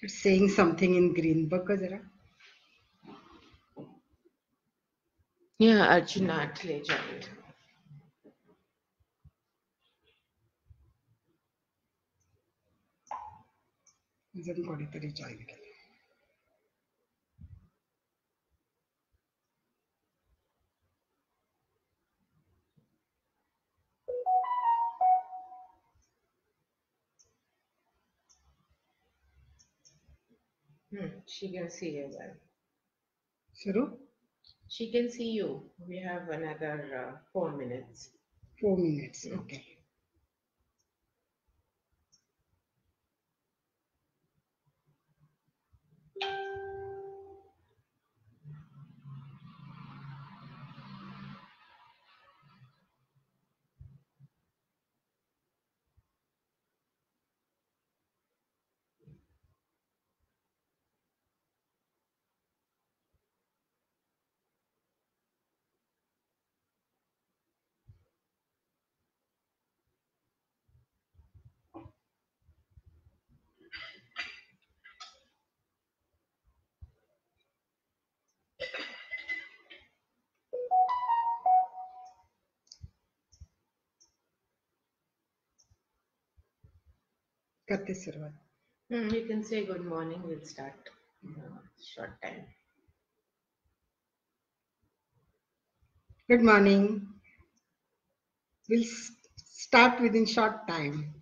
It's saying something in green. बघ जरा. Yeah, Arjuna actually joined. अजून कोणीतरी जॉईन केलं. She can see you well. सुरू? She can see you. We have another 4 minutes. 4 minutes. Okay. करते सुरुवात. You can say good morning. We'll start in a short time. Good morning. We'll start within short time.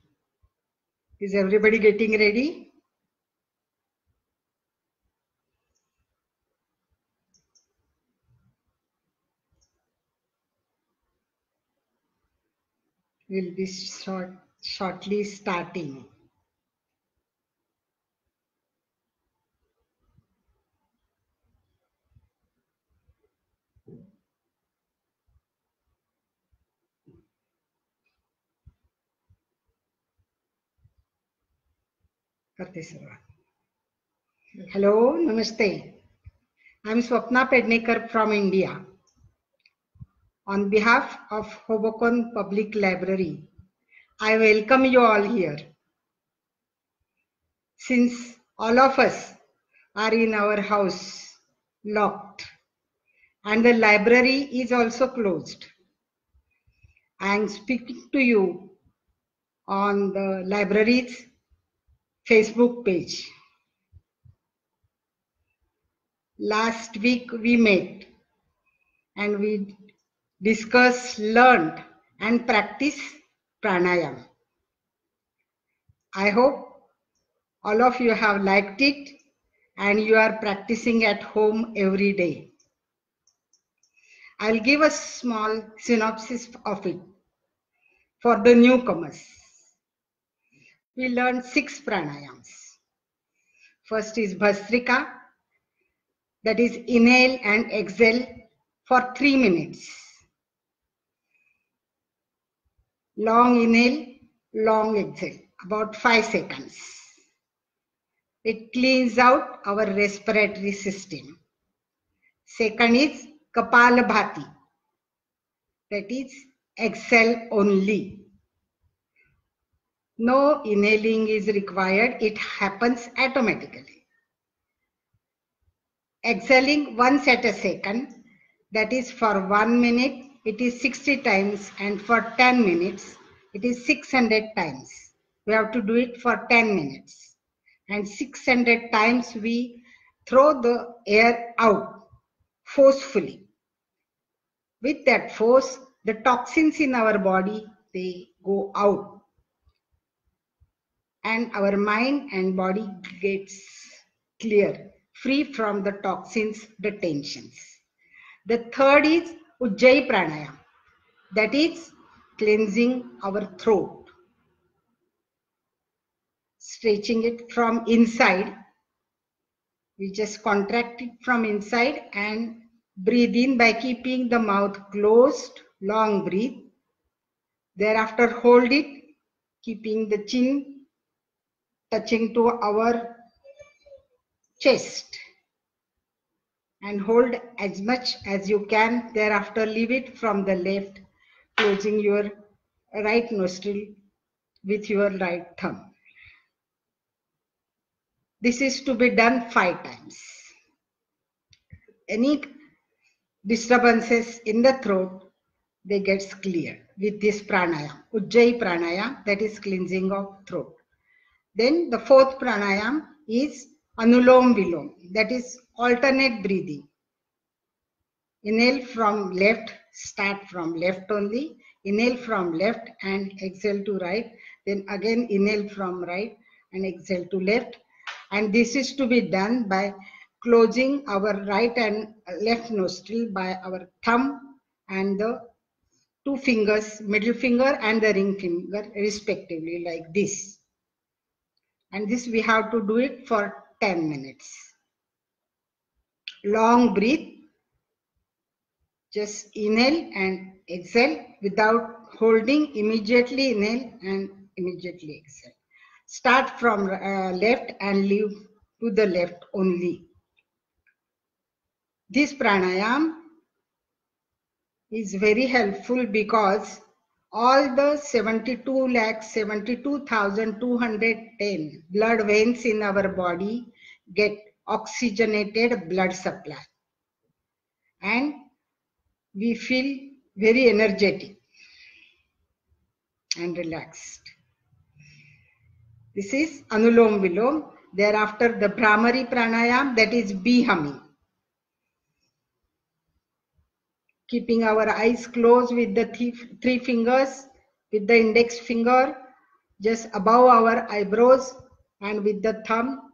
Is everybody getting ready? We'll be shortly starting. करते सुरुवात. Hello, Namaste. I'm Swapna Pednekar from India. On behalf of Hoboken Public Library, I welcome you all here. Since all of us are in our house, locked, and the library is also closed, I am speaking to you on the library's Facebook page. Last week we met and we discussed, learned, and practiced pranayama. I hope all of you have liked it and you are practicing at home every day. I'll give a small synopsis of it for the newcomers. We learned 6 pranayams. First is Bhastrika, that is inhale and exhale for 3 minutes. Long inhale, long exhale, about 5 seconds. It cleans out our respiratory system. Second is Kapalabhati, that is exhale only. No inhaling is required, it happens automatically. Exhaling once at a second, that is for 1 minute, it is 60 times, and for 10 minutes, it is 600 times. We have to do it for 10 minutes. And 600 times we throw the air out forcefully. With that force, the toxins in our body, they go out. And our mind and body gets clear, free from the toxins, the tensions. The third is Ujjayi Pranayama, that is cleansing our throat. Stretching it from inside, we just contract it from inside and breathe in by keeping the mouth closed, Long breath. Thereafter hold it, keeping the chin touching to our chest. And hold as much as you can. Thereafter leave it from the left, closing your right nostril with your right thumb. This is to be done 5 times. Any disturbances in the throat, they gets cleared with this pranayam, Ujjayi pranayam, that is cleansing of throat. Then the 4th pranayam is Anulom Vilom, that is alternate breathing. Inhale from left, start from left only, inhale from left and exhale to right, then again inhale from right and exhale to left. And this is to be done by closing our right and left nostril by our thumb and the 2 fingers, middle finger and the ring finger respectively, like this. And this we have to do it for 10 minutes. Long breath. Just inhale and exhale without holding. Immediately inhale and immediately exhale. Start from left and leave to the left only. This pranayam is very helpful because all the 72,72,210 blood veins in our body get oxygenated blood supply. And we feel very energetic and relaxed. This is Anulom Vilom. Thereafter the Bhramari Pranayam, that is bee humming. Keeping our eyes closed with the 3 fingers, with the index finger just above our eyebrows, and with the thumb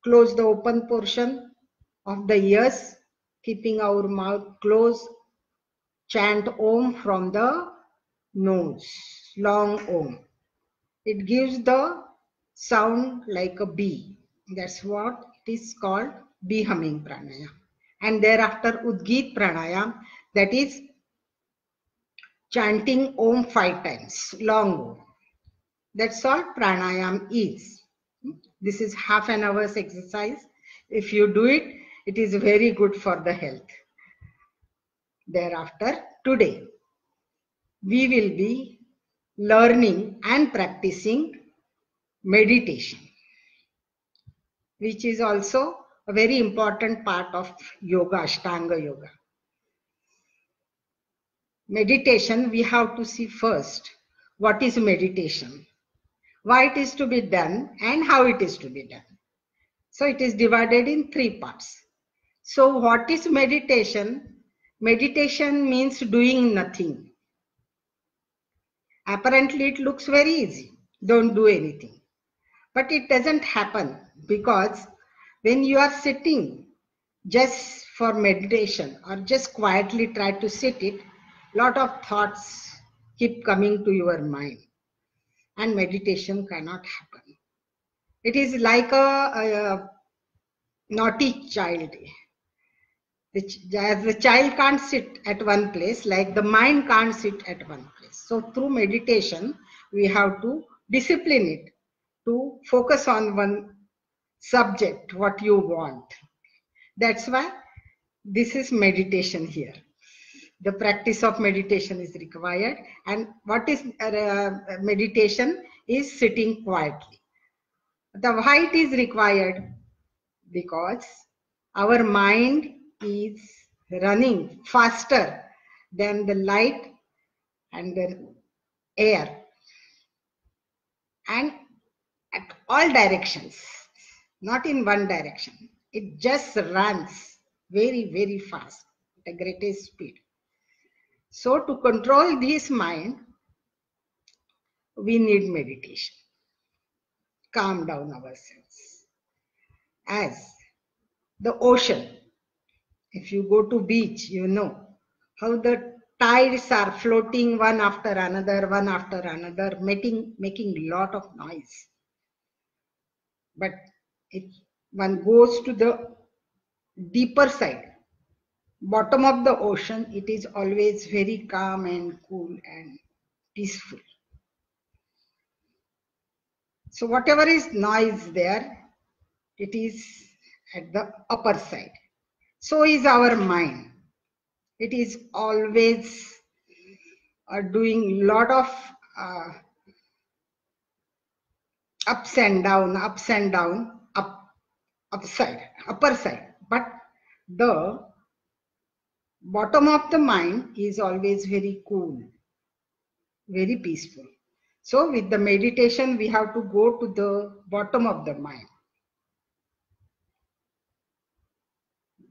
close the open portion of the ears, keeping our mouth closed. Chant Om from the nose, long Om. It gives the sound like a bee. That's what it is called, bee humming pranayam. And thereafter Udgit pranayam, that is chanting Om 5 times, long Om. That's all pranayam is. This is half an hour's exercise. If you do it, it is very good for the health. Thereafter, today, we will be learning and practicing meditation, which is also a very important part of yoga, Ashtanga yoga. Meditation, we have to see first what is meditation, why it is to be done, and how it is to be done. So it is divided in 3 parts. So what is meditation? Meditation means doing nothing. Apparently it looks very easy. Don't do anything. But it doesn't happen, because when you are sitting just for meditation or just quietly try to sit it, lot of thoughts keep coming to your mind and meditation cannot happen. It is like a naughty child. As the child can't sit at one place, like the mind can't sit at one place. So through meditation, we have to discipline it to focus on one subject, what you want. That's why this is meditation here. The practice of meditation is required. And what is meditation is sitting quietly. Why it is required? Because our mind is running faster than the light and the air, and at all directions, not in one direction. It just runs very, very fast at the greatest speed. So to control this mind, we need meditation. Calm down ourselves. As the ocean, if you go to beach, you know how the tides are floating one after another, making lot of noise. But if one goes to the deeper side, bottom of the ocean, it is always very calm and cool and peaceful. So whatever is noise there, it is at the upper side. So is our mind. It is always doing lot of ups and down, upper side. But the bottom of the mind is always very cool, very peaceful. So with the meditation, we have to go to the bottom of the mind,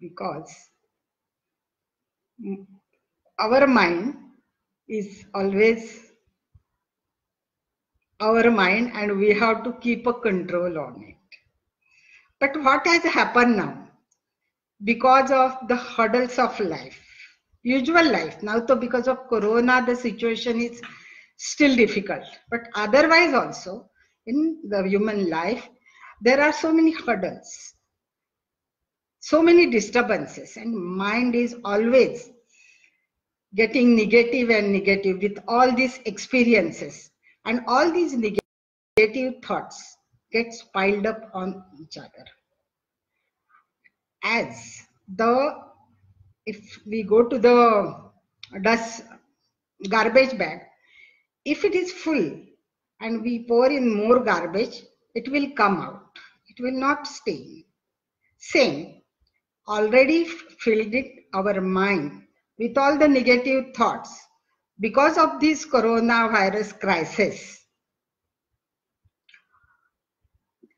because our mind is always our mind and we have to keep a control on it. But what has happened now? Because of the hurdles of life, usual life, now so because of Corona, the situation is still difficult. But otherwise also, in the human life, there are so many hurdles, so many disturbances, and mind is always getting negative and negative with all these experiences, and all these negative thoughts gets piled up on each other. As if we go to the dust garbage bag, if it is full and we pour in more garbage, it will come out, it will not stay. Same, already filled it our mind with all the negative thoughts. Because of this coronavirus crisis,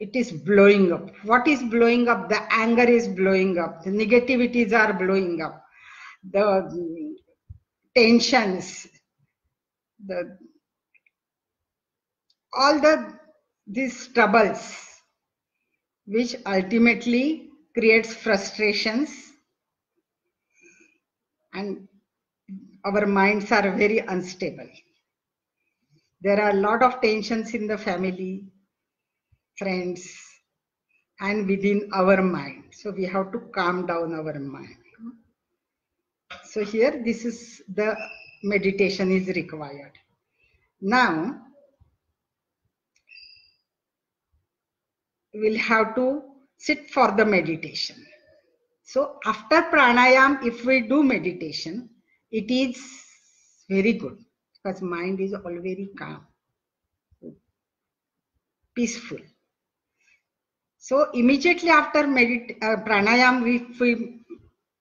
it is blowing up. What is blowing up? The anger is blowing up, the negativities are blowing up, the tensions, all these troubles, which ultimately creates frustrations, and our minds are very unstable. There are a lot of tensions in the family, friends, and within our mind. So we have to calm down our mind. So here, this is the meditation is required. Now, we'll have to sit for the meditation. So after pranayam, if we do meditation, it is very good because mind is already calm, peaceful. So immediately after pranayam, if we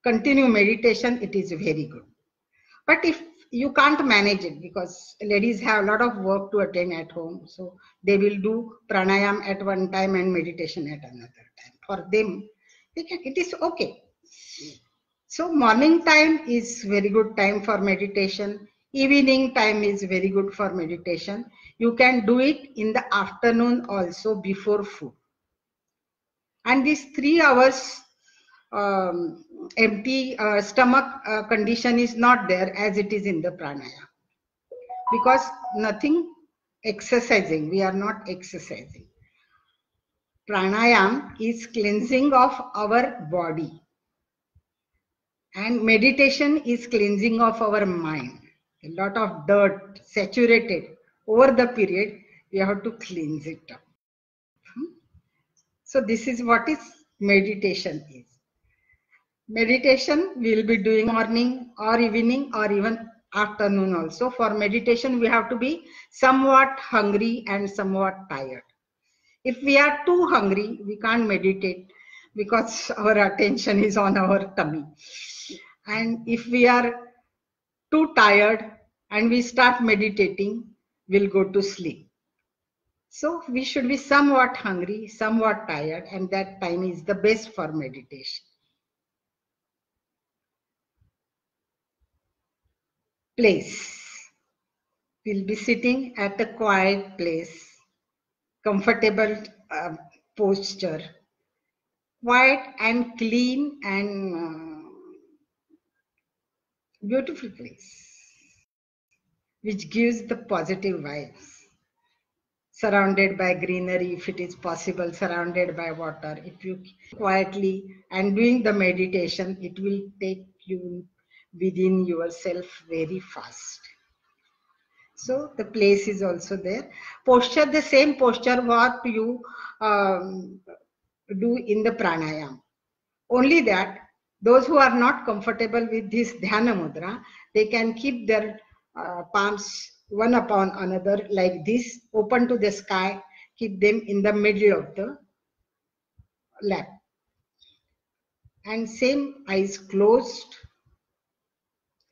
continue meditation, it is very good. But if you can't manage it, because ladies have a lot of work to attend at home, so they will do pranayam at one time and meditation at another time. For them, it is okay. So morning time is very good time for meditation. Evening time is very good for meditation. You can do it in the afternoon also before food. And this 3 hours empty stomach condition is not there as it is in the pranayama, because nothing exercising, we are not exercising. Pranayam is cleansing of our body, and meditation is cleansing of our mind. A lot of dirt saturated over the period, we have to cleanse it up. So this is what is meditation is. Meditation we will be doing morning or evening or even afternoon also. For meditation, we have to be somewhat hungry and somewhat tired. If we are too hungry, we can't meditate because our attention is on our tummy. And if we are too tired and we start meditating, we'll go to sleep. So we should be somewhat hungry, somewhat tired, and that time is the best for meditation. Place. We'll be sitting at a quiet place, comfortable posture, quiet and clean and beautiful place, which gives the positive vibes. Surrounded by greenery, if it is possible, surrounded by water. If you quietly and doing the meditation, it will take you within yourself very fast. So the place is also there. Posture, the same posture what you do in the pranayam. Only that those who are not comfortable with this dhyana mudra, they can keep their palms one upon another like this, open to the sky, keep them in the middle of the lap. And same, eyes closed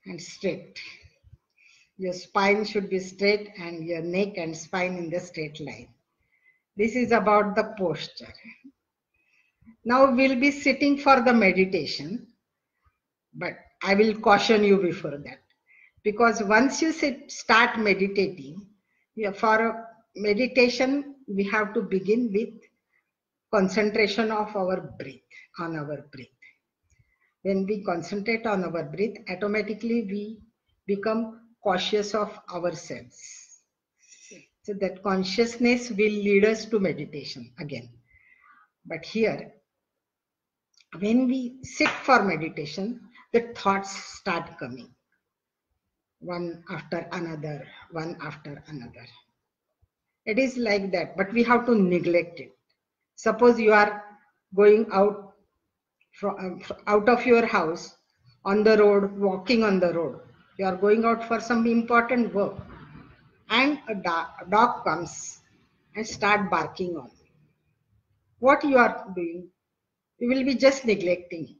and straight. Your spine should be straight and your neck and spine in the straight line. This is about the posture. Now we'll be sitting for the meditation, but I will caution you before that. Because once you start meditating, for a meditation, we have to begin with concentration of our breath, on our breath. When we concentrate on our breath, automatically we become cautious of ourselves. So that consciousness will lead us to meditation again. But here, when we sit for meditation, the thoughts start coming. One after another, one after another. It is like that, but we have to neglect it. Suppose you are going out out of your house on the road, walking on the road. You are going out for some important work, and a dog comes and start barking on you. What you are doing? You will be just neglecting it.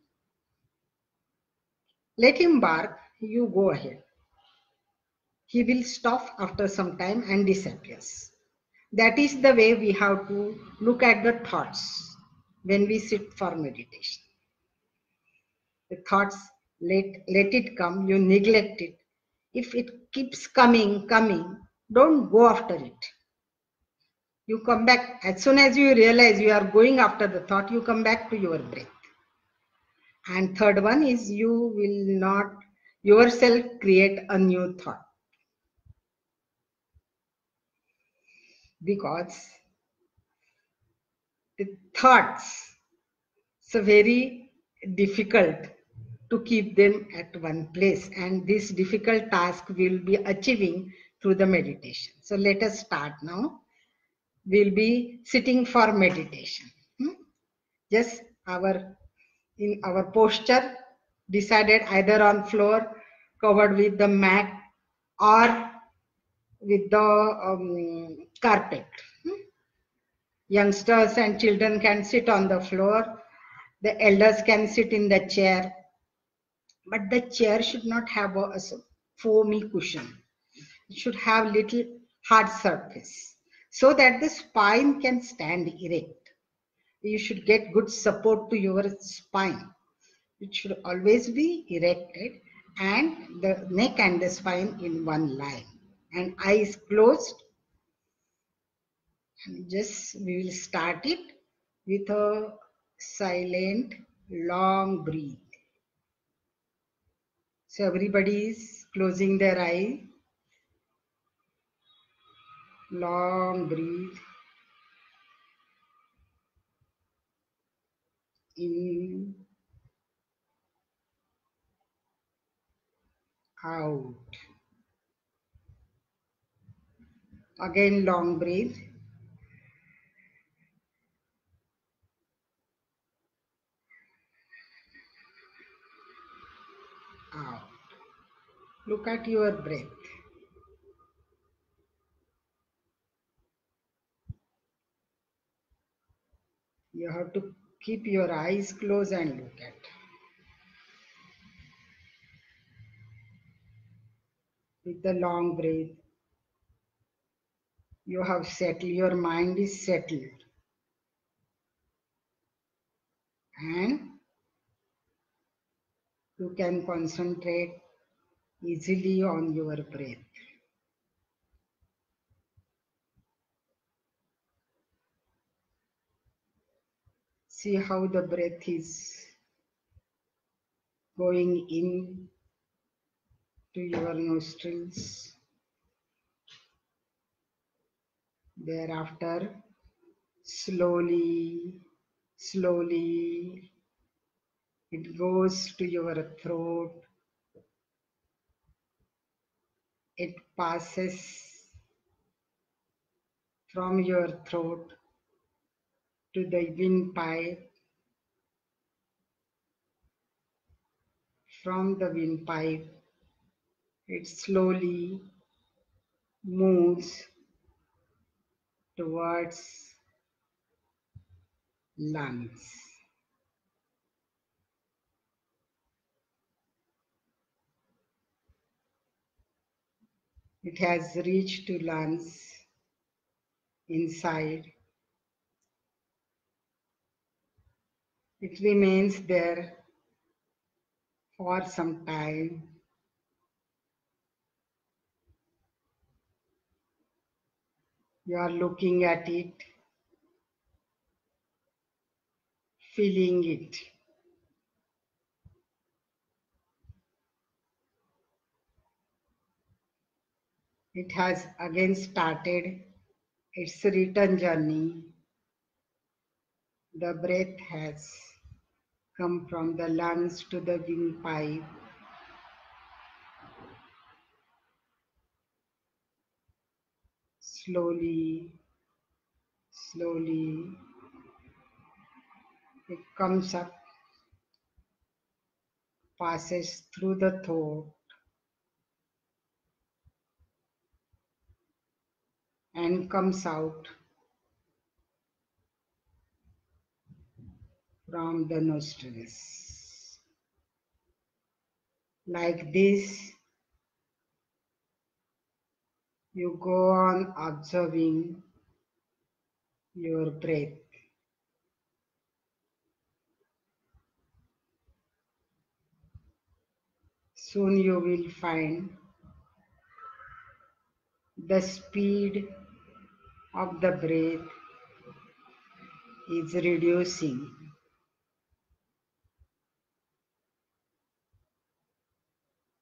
Let him bark, you go ahead. He will stop after some time and disappears. That is the way we have to look at the thoughts when we sit for meditation. The thoughts, let it come, you neglect it. If it keeps coming, don't go after it. You come back, as soon as you realize you are going after the thought, you come back to your breath. And third one is you will not yourself create a new thought. Because the thoughts, it's very difficult to keep them at one place, and this difficult task will be achieving through the meditation. So let us start now. We'll be sitting for meditation. Just in our posture decided either on floor covered with the mat or with the carpet. Youngsters and children can sit on the floor. The elders can sit in the chair. But the chair should not have a foamy cushion. It should have little hard surface so that the spine can stand erect. You should get good support to your spine. It should always be erected and the neck and the spine in one line. And eyes closed. And just we will start it with a silent, long breath. So everybody is closing their eye. Long breathe. In, out. Again long breathe. Out. Look at your breath. You have to keep your eyes closed and look at. With the long breath, you have settled, your mind is settled. And you can concentrate easily on your breath. See how the breath is going in to your nostrils. Thereafter, slowly It goes to your throat. It passes from your throat to the windpipe. From the windpipe, it slowly moves towards lungs. It has reached to lungs inside. It remains there for some time. You are looking at it, feeling it. It has again started its return journey. The breath has come from the lungs to the windpipe. Slowly, slowly, it comes up, passes through the throat, and comes out from the nostrils. Like this, you go on observing your breath. Soon you will find the speed of the breath is reducing.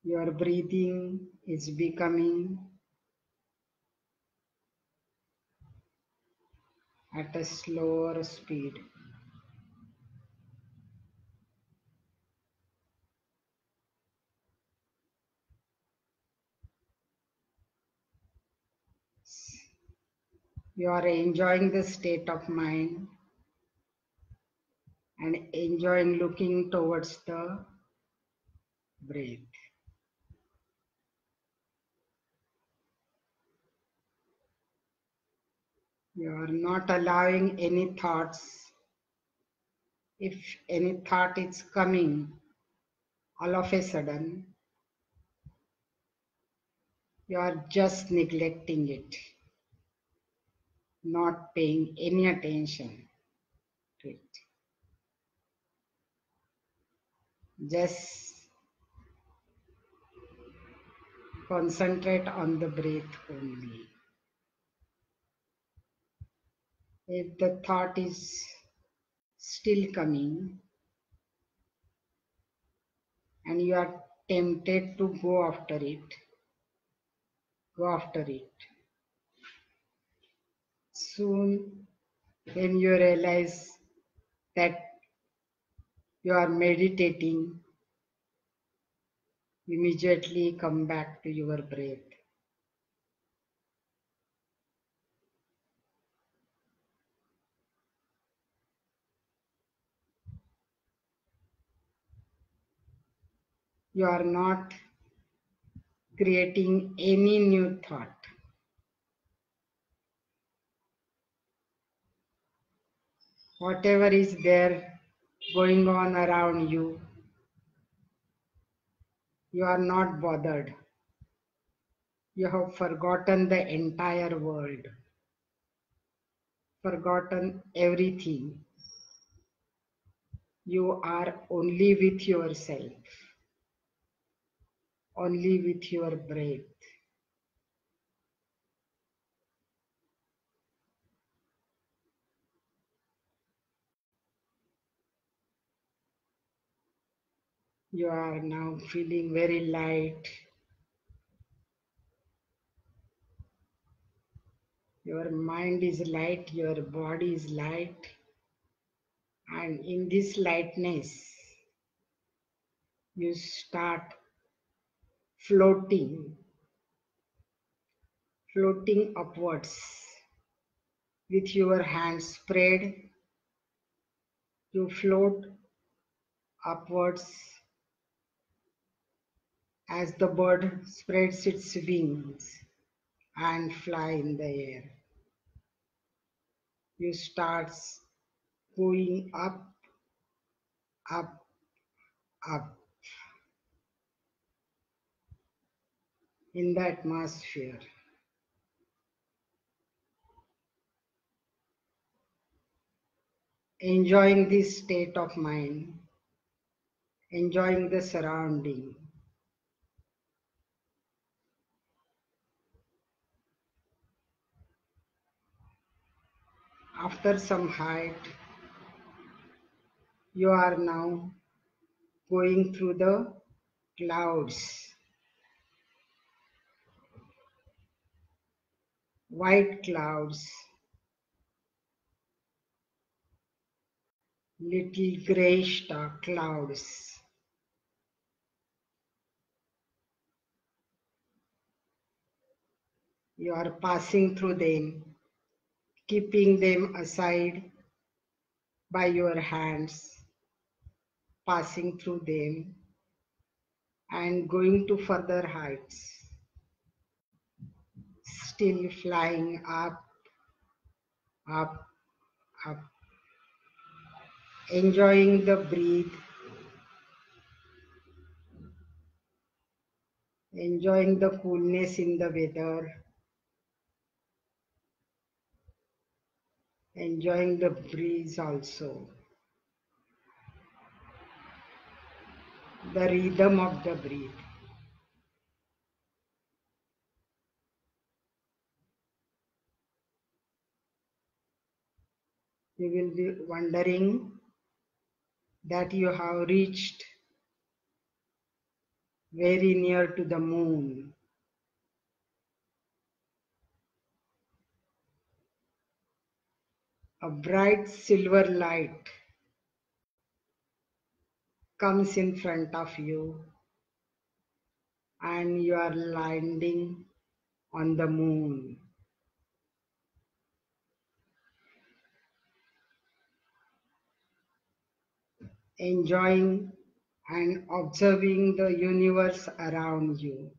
Your breathing is becoming at a slower speed. You are enjoying the state of mind and enjoying looking towards the breath. You are not allowing any thoughts. If any thought is coming all of a sudden, you are just neglecting it, not paying any attention to it. Just concentrate on the breath only. If the thought is still coming and you are tempted to go after it, go after it. Soon, when you realize that you are meditating, immediately come back to your breath. You are not creating any new thought. Whatever is there going on around you, you are not bothered. You have forgotten the entire world, forgotten everything. You are only with yourself, only with your breath. You are now feeling very light. Your mind is light, your body is light. And in this lightness, You start floating upwards with your hands spread. You float upwards as the bird spreads its wings and fly in the air. You start going up, up, up in the atmosphere. Enjoying this state of mind, enjoying the surrounding. After some height, you are now going through the clouds, white clouds, little grayish dark clouds. You are passing through them, keeping them aside by your hands, passing through them and going to further heights, still flying up, up, up, enjoying the breath, enjoying the coolness in the weather, enjoying the breeze also, the rhythm of the breath. You will be wondering that you have reached very near to the moon. A bright silver light comes in front of you and you are landing on the moon. Enjoying and observing the universe around you.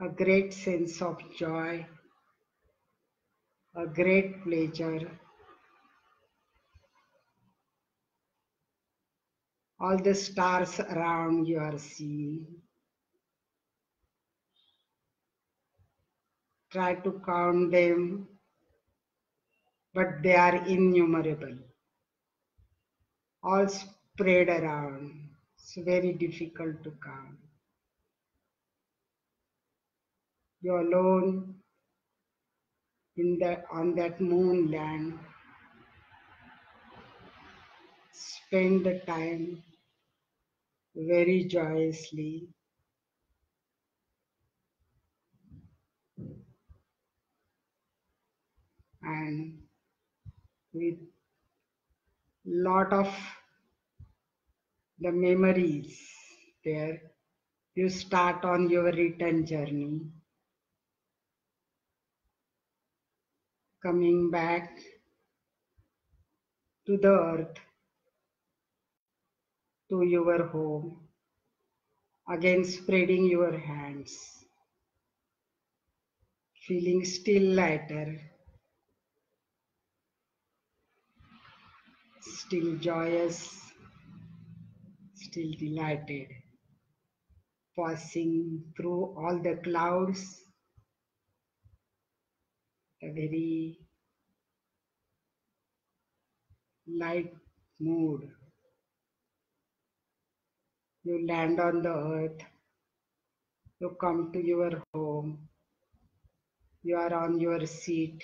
A great sense of joy, a great pleasure. All the stars around you are seeing. Try to count them, but they are innumerable. All spread around. It's very difficult to count. You're alone on that moon land. Spend the time very joyously. And with lot of the memories there, you start on your return journey, coming back to the earth, to your home, again spreading your hands, feeling still lighter, still joyous, still delighted, passing through all the clouds, a very light mood. You land on the earth, you come to your home, you are on your seat,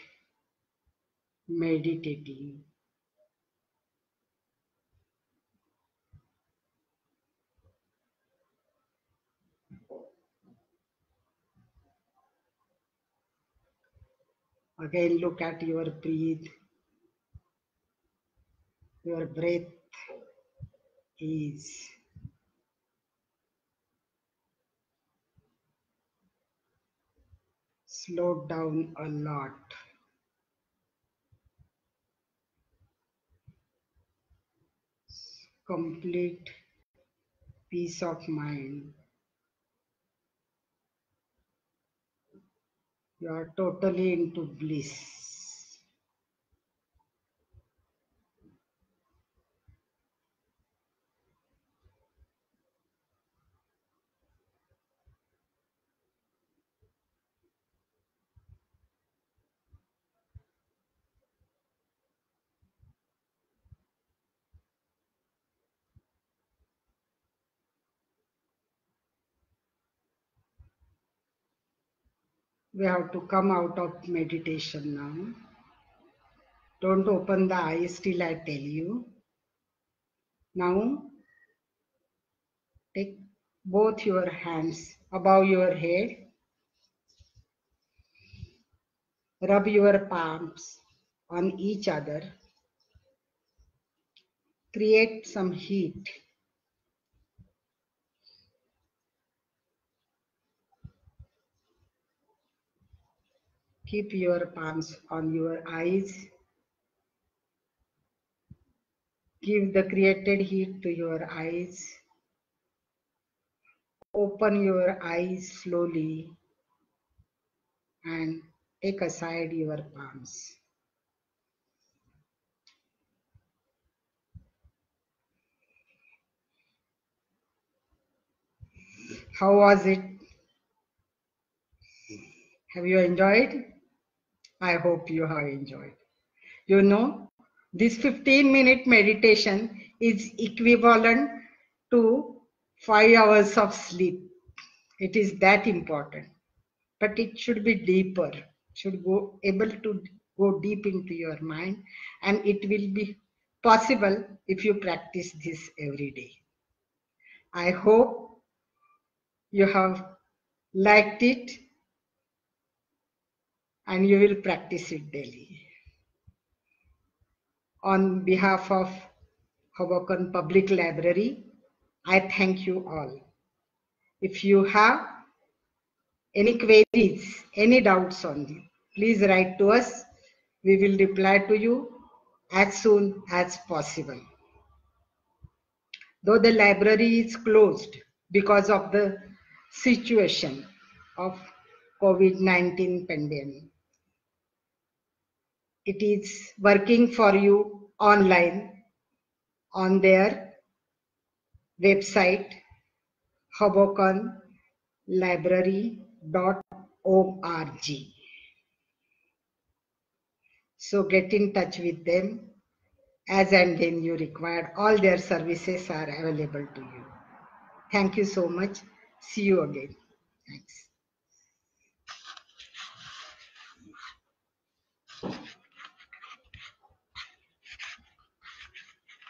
meditating. Again, look at your breath. Your breath is slowed down a lot. Complete peace of mind. You are totally into bliss. We have to come out of meditation now. Don't open the eyes till I tell you. Now, take both your hands above your head. Rub your palms on each other. Create some heat. Keep your palms on your eyes. Give the created heat to your eyes. Open your eyes slowly and take aside your palms. How was it? Have you enjoyed? I hope you have enjoyed. You know, this 15-minute meditation is equivalent to 5 hours of sleep. It is that important. But it should be deeper, should go able to go deep into your mind, and it will be possible if you practice this every day. I hope you have liked it and you will practice it daily. On behalf of Hoboken Public Library, I thank you all. If you have any queries, any doubts on it, please write to us. We will reply to you as soon as possible. Though the library is closed because of the situation of COVID-19 pandemic, it is working for you online on their website hobokenlibrary.org. So get in touch with them as and when you require. All their services are available to you. Thank you so much. See you again. Thanks.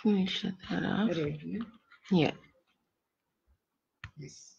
Can you shut that off? Ready, no? Yeah. Yes.